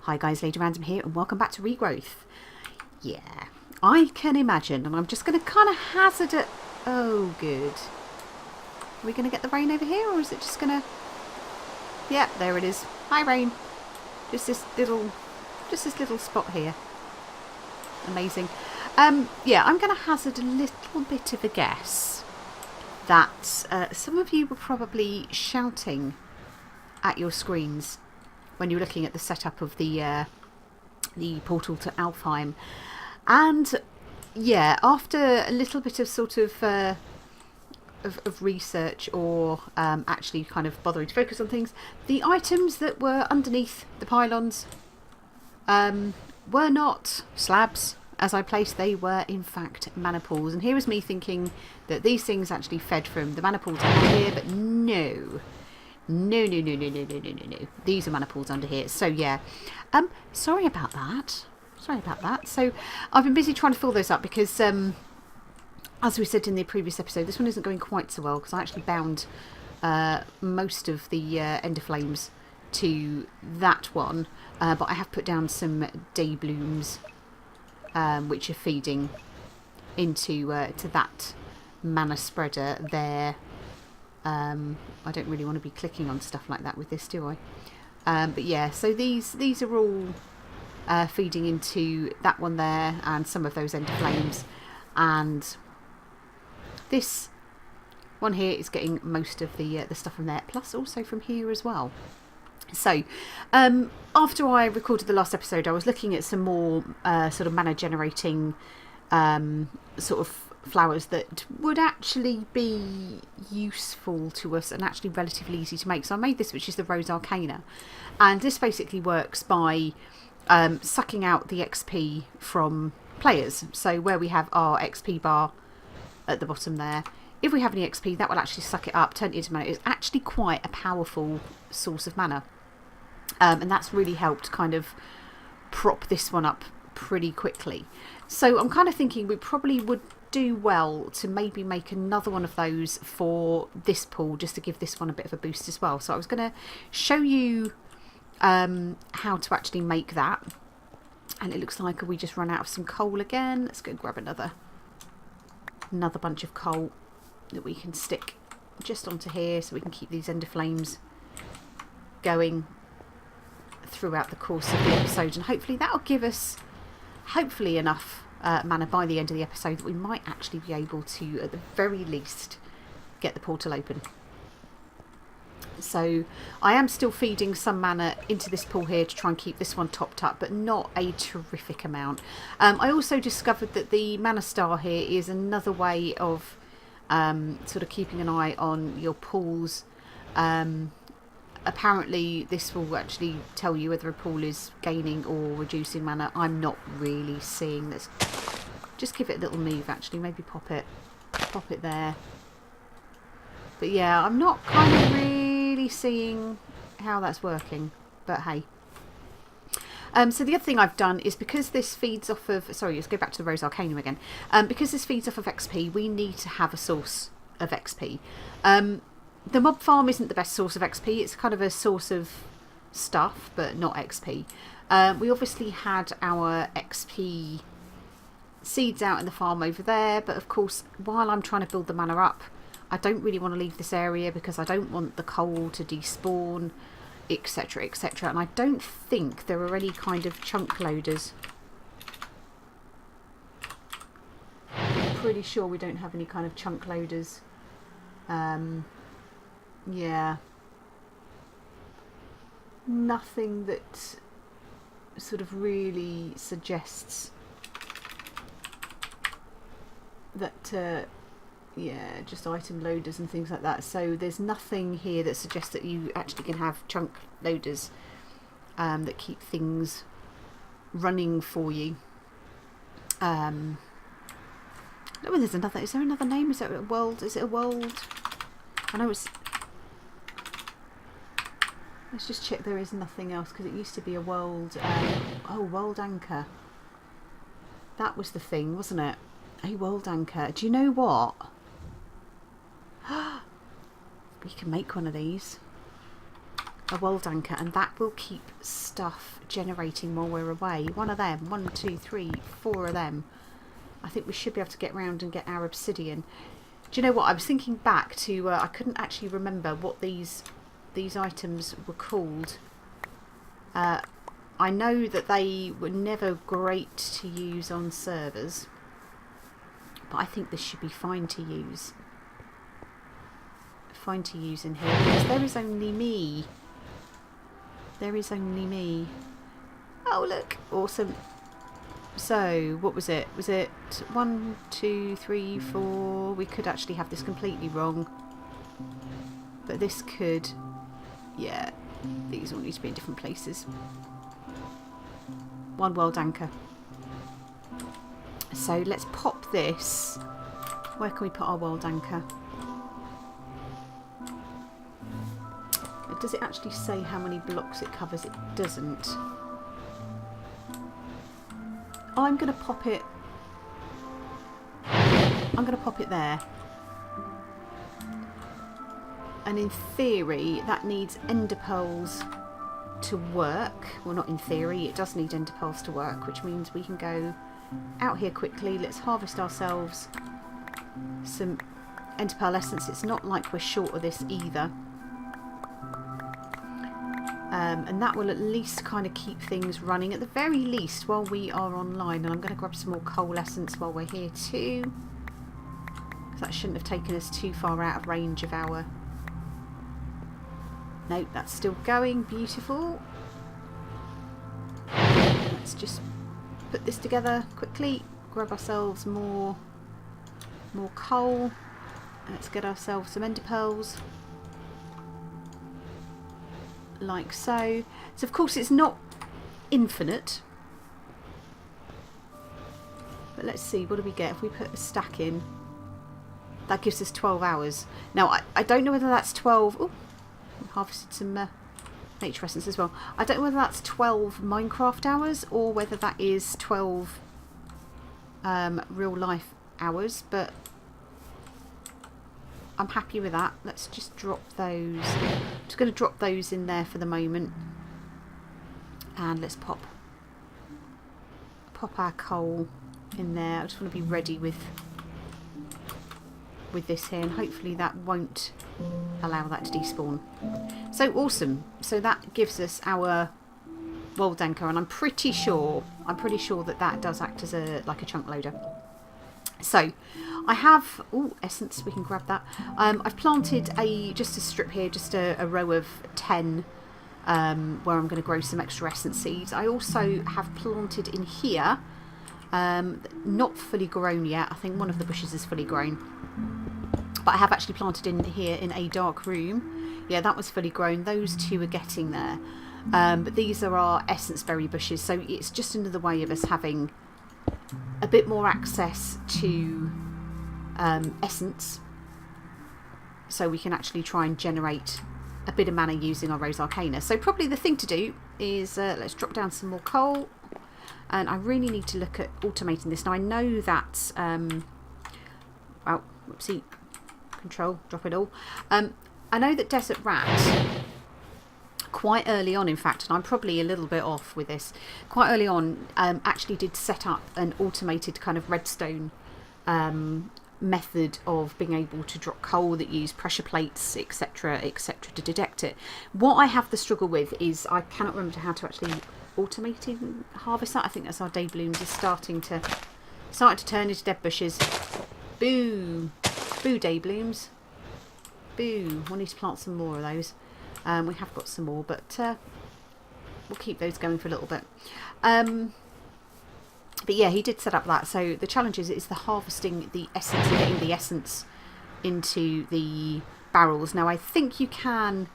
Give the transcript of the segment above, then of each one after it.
Hi guys, Lady Random here and welcome back to Regrowth. Yeah, I can imagine, and I'm just going to kind of hazard it. Oh good. Are we going to get the rain over here, or is it just going to... Yep, there it is. Hi rain. Just this little spot here. Amazing. Yeah, I'm going to hazard a little bit of a guess that some of you were probably shouting at your screens when you're looking at the setup of the portal to Alfheim. And yeah, after a little bit of sort of research or actually kind of bothering to focus on things, the items that were underneath the pylons were not slabs as I placed. They were in fact mana pools. And here was me thinking that these things actually fed from the mana pools out here, but no. No. These are mana pools under here. So yeah, sorry about that. So I've been busy trying to fill those up because, as we said in the previous episode, this one isn't going quite so well because I actually bound most of the ender flames to that one, but I have put down some day blooms, which are feeding into to that mana spreader there. I don't really want to be clicking on stuff like that with this, do I? But yeah, so these are all feeding into that one there and some of those ender flames, and this one here is getting most of the stuff from there, plus also from here as well. So after I recorded the last episode, I was looking at some more sort of mana generating sort of flowers that would actually be useful to us and actually relatively easy to make. So I made this, which is the Rose Arcana, and this basically works by sucking out the XP from players. So where we have our XP bar at the bottom there, if we have any XP, that will actually suck it up, turn it into mana. It's actually quite a powerful source of mana, and that's really helped kind of prop this one up pretty quickly. So I'm kind of thinking we probably would do well to maybe make another one of those for this pool, just to give this one a bit of a boost as well. So I was going to show you how to actually make that, and it looks like we just run out of some coal again. Let's go grab another bunch of coal that we can stick just onto here so we can keep these ender flames going throughout the course of the episode, and hopefully that'll give us enough mana by the end of the episode that we might actually be able to, at the very least, get the portal open. So I am still feeding some mana into this pool here to try and keep this one topped up, but not a terrific amount. I also discovered that the mana star here is another way of sort of keeping an eye on your pools. Apparently this will actually tell you whether a pool is gaining or reducing mana. I'm not really seeing this. Just give it a little move actually, maybe pop it there. But yeah, I'm not kind of really seeing how that's working, but hey. So the other thing I've done is, because this feeds off of, sorry, let's go back to the Rose Arcanum again. Because this feeds off of XP, we need to have a source of XP. The mob farm isn't the best source of XP. It's kind of a source of stuff, but not XP. We obviously had our XP seeds out in the farm over there, but of course, while I'm trying to build the mana up, I don't really want to leave this area because I don't want the coal to despawn, etc, etc. And I don't think there are any kind of chunk loaders. I'm pretty sure we don't have any kind of chunk loaders. Yeah, nothing that sort of really suggests that, yeah, just item loaders and things like that. So there's nothing here that suggests that you actually can have chunk loaders that keep things running for you. Oh, there's another. Is there another name? Is it a world? Is it a world? I know it's... Let's just check there is nothing else, because it used to be a world... oh, world anchor. That was the thing, wasn't it? A world anchor. Do you know what? We can make one of these. a world anchor, and that will keep stuff generating while we're away. One of them, 1, 2, 3, 4 of them. I think we should be able to get round and get our obsidian. Do you know what? I was thinking back to, I couldn't actually remember what these items were called. I know that they were never great to use on servers, but I think this should be fine to use. Fine to use in here, because there is only me. There is only me. Oh look, awesome. So, what was it? Was it 1, 2, 3, 4? We could actually have this completely wrong. But this could... Yeah, these all need to be in different places. 1 world anchor. So, let's pop this. Where can we put our world anchor? Does it actually say how many blocks it covers? It doesn't. I'm going to pop it... I'm going to pop it there. And in theory, that needs ender pearls to work. Well, not in theory, it does need ender pearls to work, which means we can go out here quickly. Let's harvest ourselves some ender pearl essence. It's not like we're short of this either. And that will at least kind of keep things running, at the very least, while we are online. And I'm going to grab some more coal essence while we're here too. That shouldn't have taken us too far out of range of our... Nope, that's still going. Beautiful. Let's just put this together quickly. Grab ourselves more coal. Let's get ourselves some ender pearls. Like so. So of course it's not infinite, but let's see, what do we get if we put a stack in? That gives us 12 hours. Now I don't know whether that's 12... Oh, harvested some nature essence as well. I don't know whether that's 12 Minecraft hours or whether that is 12 real life hours, but I'm happy with that. Let's just drop those. I'm just going to drop those in there for the moment. And let's pop our coal in there. I just want to be ready with this here, and hopefully that won't allow that to despawn. So awesome. So that gives us our world anchor, and I'm pretty sure that does act as like a chunk loader. So I have essence, we can grab that. I've planted just a strip here, just a row of 10 where I'm going to grow some extra essence seeds. I also have planted in here, not fully grown yet. I think one of the bushes is fully grown, but I have actually planted in here in a dark room. Yeah, that was fully grown. Those two are getting there, but these are our essence berry bushes, so it's just another way of us having a bit more access to essence, so we can actually try and generate a bit of mana using our Rose Arcana. So probably the thing to do is let's drop down some more coal, and I really need to look at automating this. Now I know that well, whoopsie, control, drop it all. I know that Desert Rat quite early on, in fact, and I'm probably a little bit off with this, quite early on actually did set up an automated kind of redstone method of being able to drop coal that use pressure plates, etc, etc, to detect it. What I have the struggle with is I cannot remember how to actually automate and harvest that. I think that's our day blooms is starting to turn into dead bushes. Boo! Boo, day blooms. Boo! We'll need to plant some more of those. We have got some more, but we'll keep those going for a little bit. But yeah, he did set up that. So the challenge is the harvesting the essence and getting the essence into the barrels. Now I think you can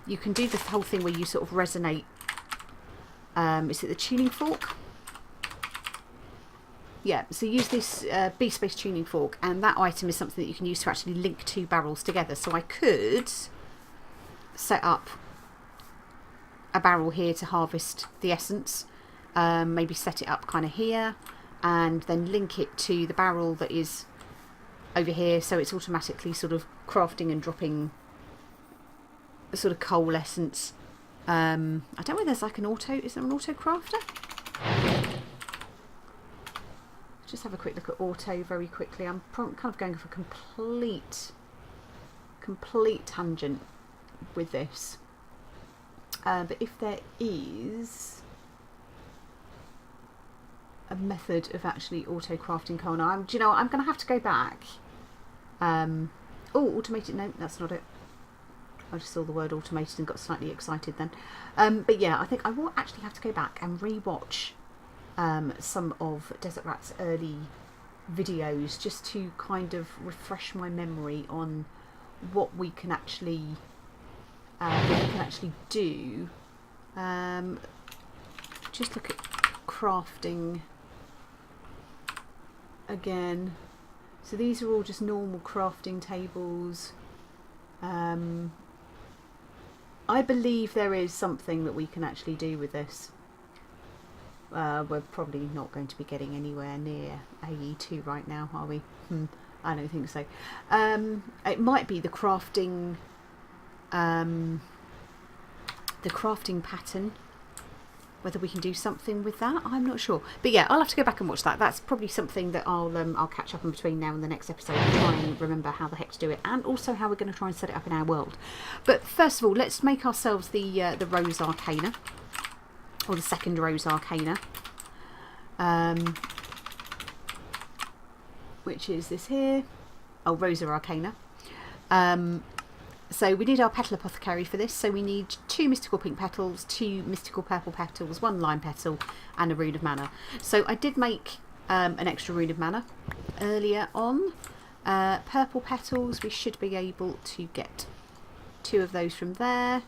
do the whole thing where you sort of resonate. Is it the tuning fork? Yeah, so use this B-Space tuning fork, and that item is something that you can use to actually link two barrels together. So I could set up a barrel here to harvest the essence, maybe set it up kind of here, and then link it to the barrel that is over here, so it's automatically sort of crafting and dropping a sort of coal essence I don't know whether there's like an auto, is there an auto crafter? Just have a quick look at auto very quickly. I'm kind of going for complete tangent with this. But if there is a method of actually auto crafting coal, now do you know what? I'm going to have to go back. Oh, automated, no, that's not it. I just saw the word automated and got slightly excited then. But yeah, I think I will actually have to go back and re-watch some of Desert Rat's early videos just to kind of refresh my memory on what we can actually do. Just look at crafting again. So these are all just normal crafting tables. I believe there is something that we can actually do with this. We're probably not going to be getting anywhere near AE2 right now, are we? I don't think so. It might be the crafting pattern. Whether we can do something with that, I'm not sure. But yeah, I'll have to go back and watch that. That's probably something that I'll catch up in between now and the next episode and try and remember how the heck to do it, and also how we're going to try and set it up in our world. But first of all, let's make ourselves the Rose Arcana, or the second Rose Arcana, which is this here. Oh, Rosa Arcana. So we need our petal apothecary for this. So we need 2 mystical pink petals, 2 mystical purple petals, 1 lime petal, and a rune of mana. So I did make an extra rune of mana earlier on. Purple petals, we should be able to get 2 of those from there.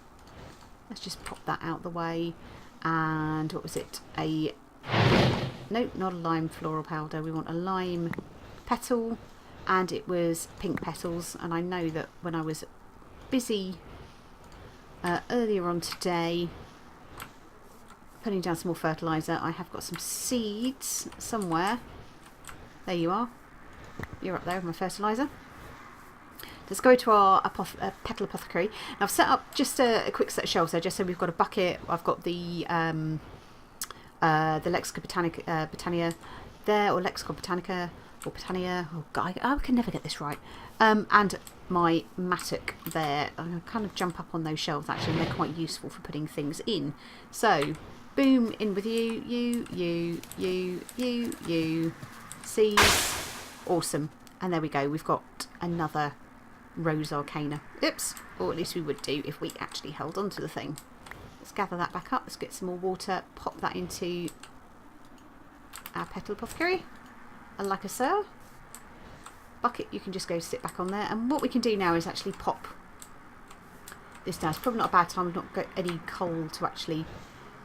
Let's just pop that out the way. And what was it? No, not a lime floral powder. We want a lime petal, and it was pink petals. And I know that when I was busy earlier on today putting down some more fertiliser, I have got some seeds somewhere. There you are. You're up there with my fertiliser. Let's go to our petal apothecary. Now I've set up just a quick set of shelves there, just so we've got a bucket. I've got the Lexica Botania there, or Lexica Botanica, or Botania. Oh God, I can never get this right. And my mattock there. I'm going to kind of jump up on those shelves actually, and they're quite useful for putting things in. So, boom, in with you. Seeds. Awesome. And there we go. We've got another Rose Arcana. Oops. Or at least we would do if we actually held on to the thing. Let's gather that back up. Let's get some more water. Pop that into our petal apothecary. And like I said, bucket, you can just go sit back on there. And what we can do now is actually pop this down. It's probably not a bad time. We've not got any coal to actually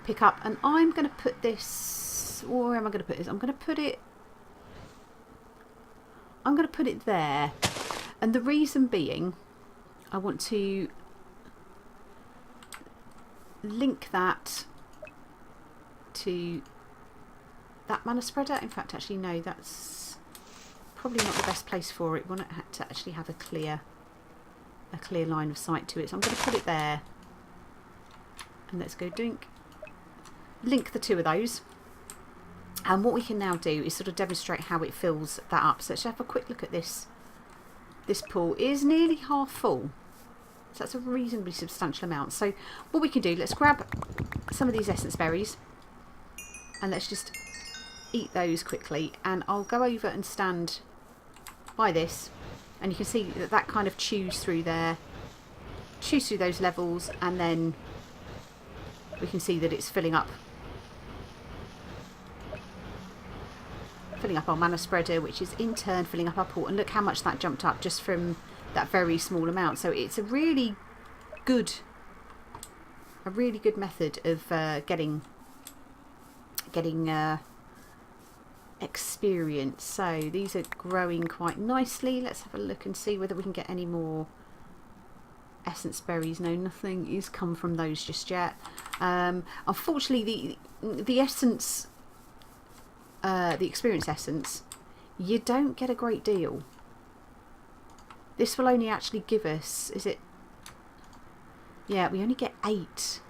pick up. And I'm going to put this... Where am I going to put this? I'm going to put it there. And the reason being, I want to link that to that mana spreader. In fact, actually, no, that's probably not the best place for it. We want it to actually have a clear line of sight to it. So I'm going to put it there. And let's go drink. Link the 2 of those. And what we can now do is sort of demonstrate how it fills that up. So let's have a quick look at this. This pool is nearly half full. So that's a reasonably substantial amount. So what we can do, let's grab some of these essence berries. And let's just eat those quickly. And I'll go over and stand by this. And you can see that that kind of chews through there. Chews through those levels. And then we can see that it's filling up our mana spreader, which is in turn filling up our pool. And look how much that jumped up just from that very small amount. So it's a really good method of getting experience. So these are growing quite nicely. Let's have a look and see whether we can get any more essence berries. No, nothing is come from those just yet. Unfortunately, the essence, the experience essence, you don't get a great deal. This will only actually give us, is it? Yeah, we only get 8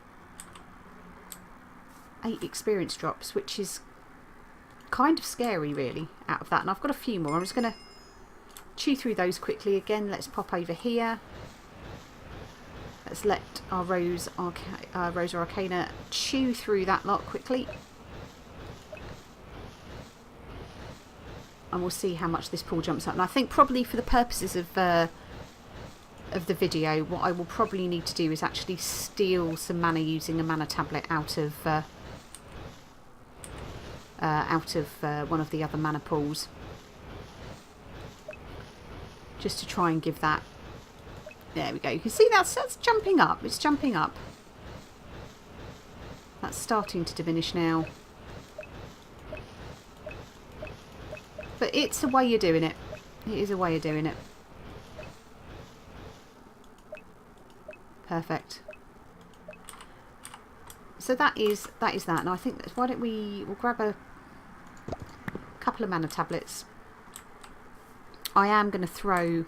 8 experience drops, which is kind of scary really out of that. And I've got a few more. I'm just going to chew through those quickly again. Let's pop over here. Let's let our Rosa Arcana chew through that lot quickly. And we'll see how much this pool jumps up. And I think probably for the purposes of the video, what I will probably need to do is actually steal some mana using a mana tablet out of one of the other mana pools, just to try and give that. There we go. You can see that's jumping up. It's jumping up. That's starting to diminish now. But it's a way you're doing it. It is a way of doing it. Perfect. So that is that. And I think that, why don't we'll grab a couple of mana tablets. I am going to throw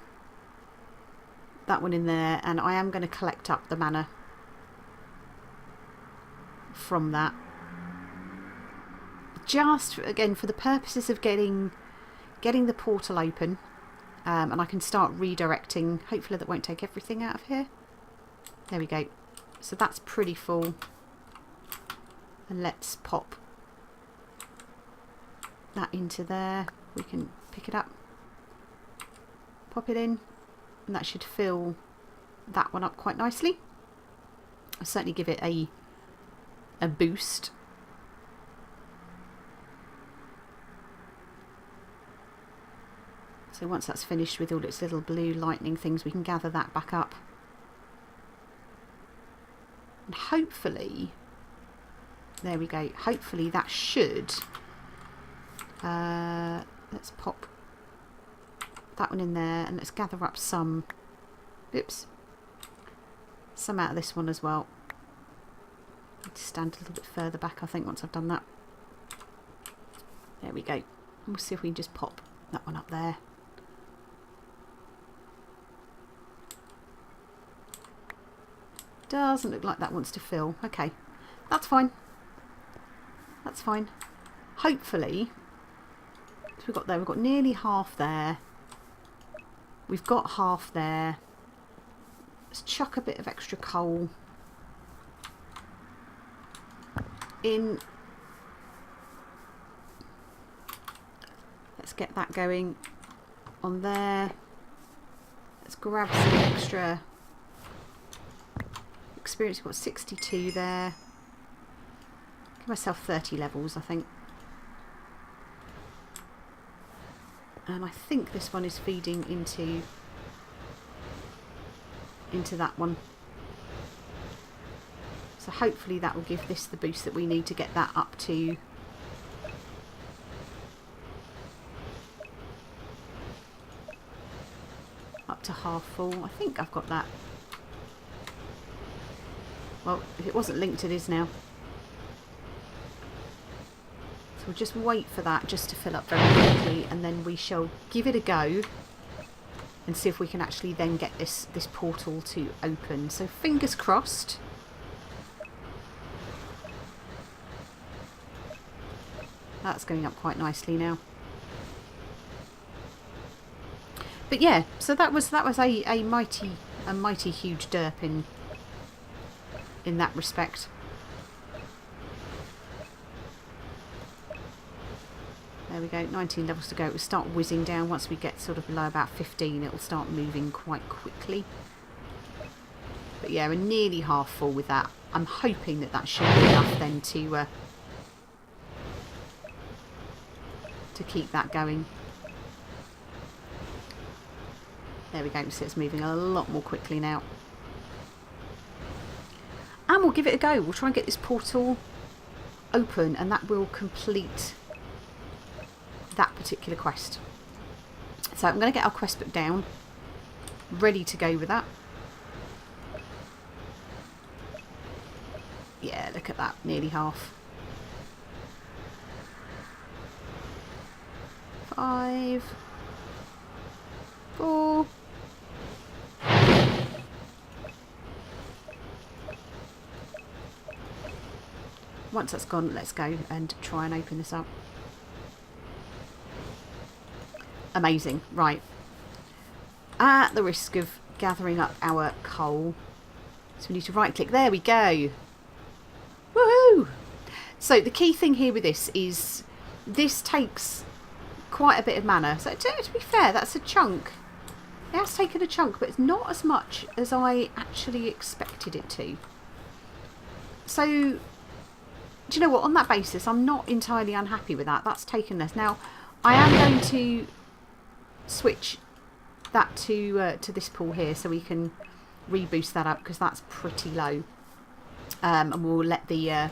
that one in there, and I am going to collect up the mana from that, just again for the purposes of getting the portal open, and I can start redirecting. Hopefully that won't take everything out of here. There we go. So that's pretty full, and let's pop that into there. We can pick it up, pop it in, and that should fill that one up quite nicely. I'll certainly give it a boost. So once that's finished with all its little blue lightning things, we can gather that back up. And hopefully, there we go, hopefully that should, let's pop that one in there, and let's gather up some, oops, some out of this one as well. Need to stand a little bit further back, I think, once I've done that. There we go. And we'll see if we can just pop that one up there. Doesn't look like that wants to fill. Okay, that's fine. That's fine. Hopefully, so we've got nearly half there. We've got half there. Let's chuck a bit of extra coal in. Let's get that going on there. Let's grab some extra experience. We've got 62 there. Give myself 30 levels, I think. And I think this one is feeding into that one. So hopefully that will give this the boost that we need to get that up to half full. I think I've got that. Well, if it wasn't linked, it is now. So we'll just wait for that just to fill up very quickly, and then we shall give it a go and see if we can actually then get this portal to open. So fingers crossed. That's going up quite nicely now. But yeah, so that was a mighty huge derp in that respect. There we go, 19 levels to go. It will start whizzing down once we get sort of below about 15. It will start moving quite quickly. But yeah, we're nearly half full with that. I'm hoping that that should be enough then to keep that going. There we go, so it's moving a lot more quickly now. And we'll give it a go. We'll try and get this portal open, and that will complete that particular quest. So I'm going to get our quest book down, ready to go with that. Yeah, look at that, nearly half. 5, 4. once that's gone, let's go and try and open this up. Amazing. Right. At the risk of gathering up our coal, so we need to right click. There we go. Woohoo! So the key thing here with this is this takes quite a bit of mana. So to be fair, that's a chunk. It has taken a chunk, but it's not as much as I actually expected it to. So, do you know what? On that basis, I'm not entirely unhappy with that. That's taken less. Now, I am going to switch that to this pool here so we can reboost that up, because that's pretty low. And we'll let the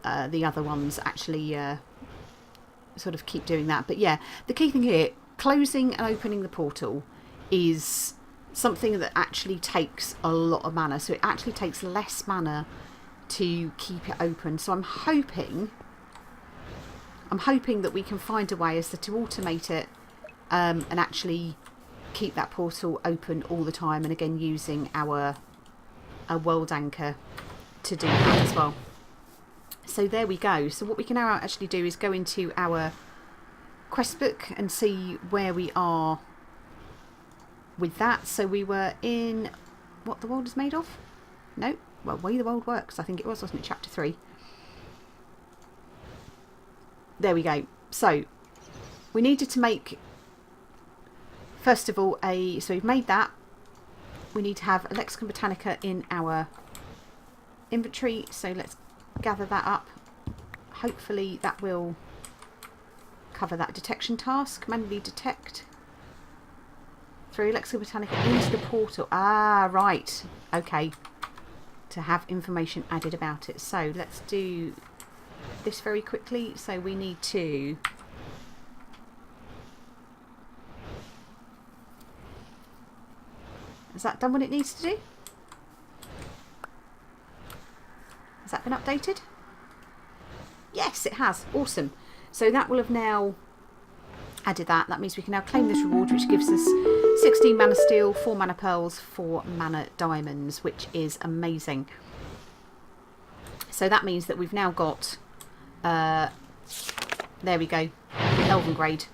other ones actually sort of keep doing that. But yeah, the key thing here, closing and opening the portal, is something that actually takes a lot of mana. So it actually takes less mana to keep it open. So I'm hoping that we can find a way as to automate it and actually keep that portal open all the time. And again, using our world anchor to do that as well. So there we go. So what we can now actually do is go into our quest book and see where we are with that. So we were in what the world is made of? No, well, way the world works, I think it was, wasn't it? Chapter 3. There we go. So we needed to make, first of all, so we've made that. We need to have a Lexicon Botanica in our inventory, so let's gather that up. Hopefully that will cover that detection task. Manually detect. Throw Lexicon Botanica into the portal. Ah, right. Okay. To have information added about it. So let's do this very quickly. So we need to has that done what it needs to do? Has that been updated? Yes, it has. Awesome. So that will have now added that. That means we can now claim this reward, which gives us 16 mana steel, 4 mana pearls, 4 mana diamonds, which is amazing. So that means that we've now got, there we go, Elven grade.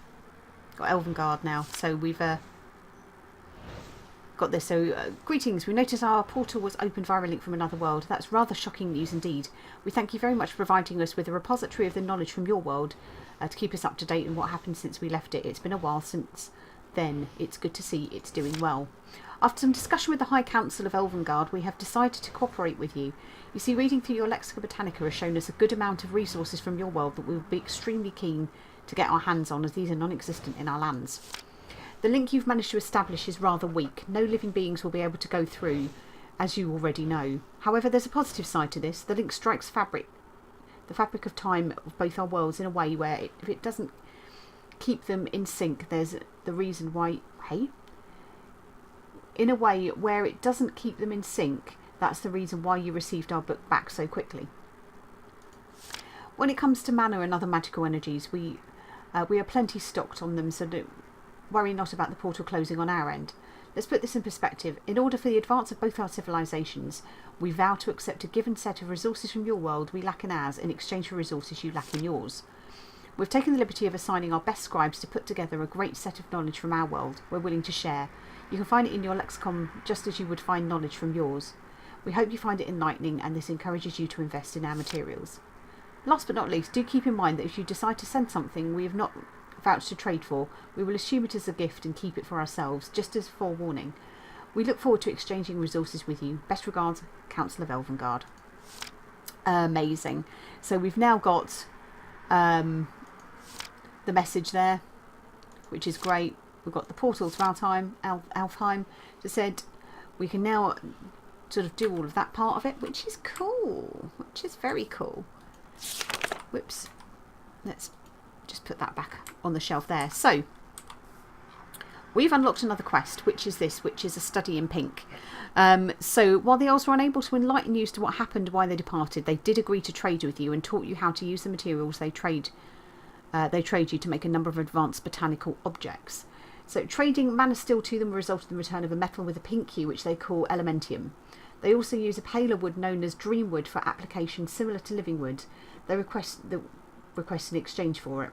Got Elven Garde now. So we've got this. So greetings, we noticed our portal was opened via a link from another world. That's rather shocking news indeed. We thank you very much for providing us with a repository of the knowledge from your world to keep us up to date on what happened since we left it. It's been a while since then. It's good to see it's doing well. After some discussion with the High Council of Elvengard, we have decided to cooperate with you. You see, reading through your Lexicon Botanica has shown us a good amount of resources from your world that we will be extremely keen to get our hands on, as these are non-existent in our lands. The link you've managed to establish is rather weak. No living beings will be able to go through, as you already know. However, there's a positive side to this. The link strikes the fabric of time of both our worlds in a way where if it doesn't keep them in sync, there's the reason why... Hey? In a way where it doesn't keep them in sync, that's the reason why you received our book back so quickly. When it comes to mana and other magical energies, we are plenty stocked on them, so don't worry not about the portal closing on our end. Let's put this in perspective. In order for the advance of both our civilizations, we vow to accept a given set of resources from your world we lack in ours in exchange for resources you lack in yours. We've taken the liberty of assigning our best scribes to put together a great set of knowledge from our world we're willing to share. You can find it in your lexicon just as you would find knowledge from yours. We hope you find it enlightening, and this encourages you to invest in our materials. Last but not least, do keep in mind that if you decide to send something we have not vouched to trade for, we will assume it as a gift and keep it for ourselves, just as forewarning. We look forward to exchanging resources with you. Best regards, Council of Elvengard. Amazing. So we've now got the message there, which is great. We've got the portal to Alfheim. Just said we can now sort of do all of that part of it, which is cool, which is very cool. Whoops. Let's just put that back on the shelf there. So we've unlocked another quest, which is a study in pink. So while the elves were unable to enlighten you as to what happened, why they departed, they did agree to trade with you and taught you how to use the materials they trade you to make a number of advanced botanical objects. So trading mana steel to them resulted in the return of a metal with a pink hue, which they call elementium. They also use a paler wood known as dream wood for application similar to living wood. They request in exchange for it.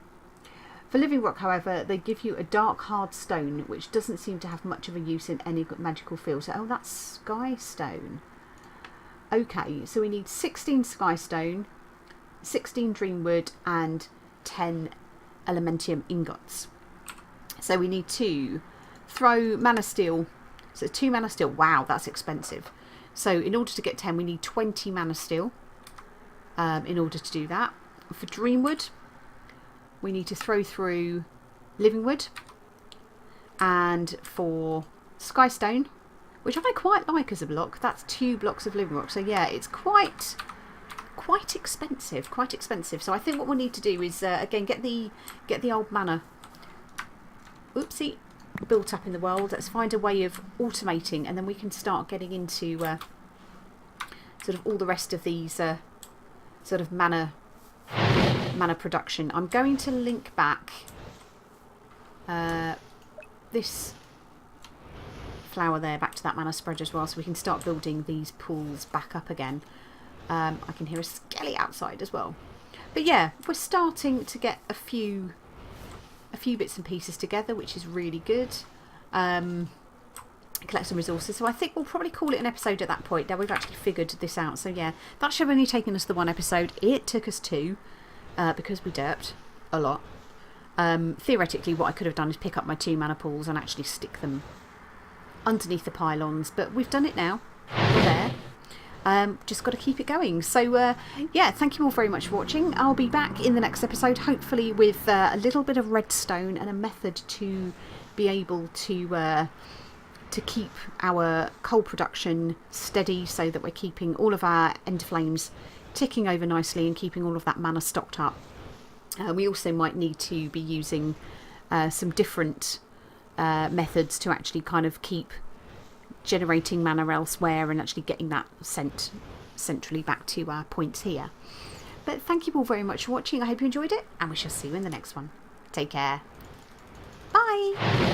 For living rock, however, they give you a dark hard stone, which doesn't seem to have much of a use in any magical field. So, oh, that's sky stone. Okay, so we need 16 sky stone, 16 dream wood, and 10 elementium ingots. So we need to throw mana steel. So 2 mana steel. Wow, that's expensive. So in order to get 10, we need 20 mana steel in order to do that. For Dreamwood, we need to throw through Living Wood. And for Skystone, which I quite like as a block, that's 2 blocks of Living Rock. So yeah, it's quite expensive, quite expensive. So I think what we'll need to do is, again, get the old mana, oopsie, built up in the world. Let's find a way of automating, and then we can start getting into sort of all the rest of these sort of mana production. I'm going to link back this flower there back to that mana spread as well, so we can start building these pools back up again. I can hear a skelly outside as well. But yeah, we're starting to get a few bits and pieces together, which is really good. Collect some resources. So I think we'll probably call it an episode at that point. Now we've actually figured this out. So yeah, that should have only taken us the 1 episode. It took us 2 because we derped a lot. Theoretically, what I could have done is pick up my 2 mana pools and actually stick them underneath the pylons. But we've done it now. We're there. Just got to keep it going. So yeah, thank you all very much for watching. I'll be back in the next episode, hopefully with a little bit of redstone and a method to be able to keep our coal production steady, so that we're keeping all of our end flames ticking over nicely and keeping all of that mana stocked up. We also might need to be using some different methods to actually kind of keep generating mana elsewhere and actually getting that sent centrally back to our points here. But thank you all very much for watching. I hope you enjoyed it, and we shall see you in the next one. Take care. Bye.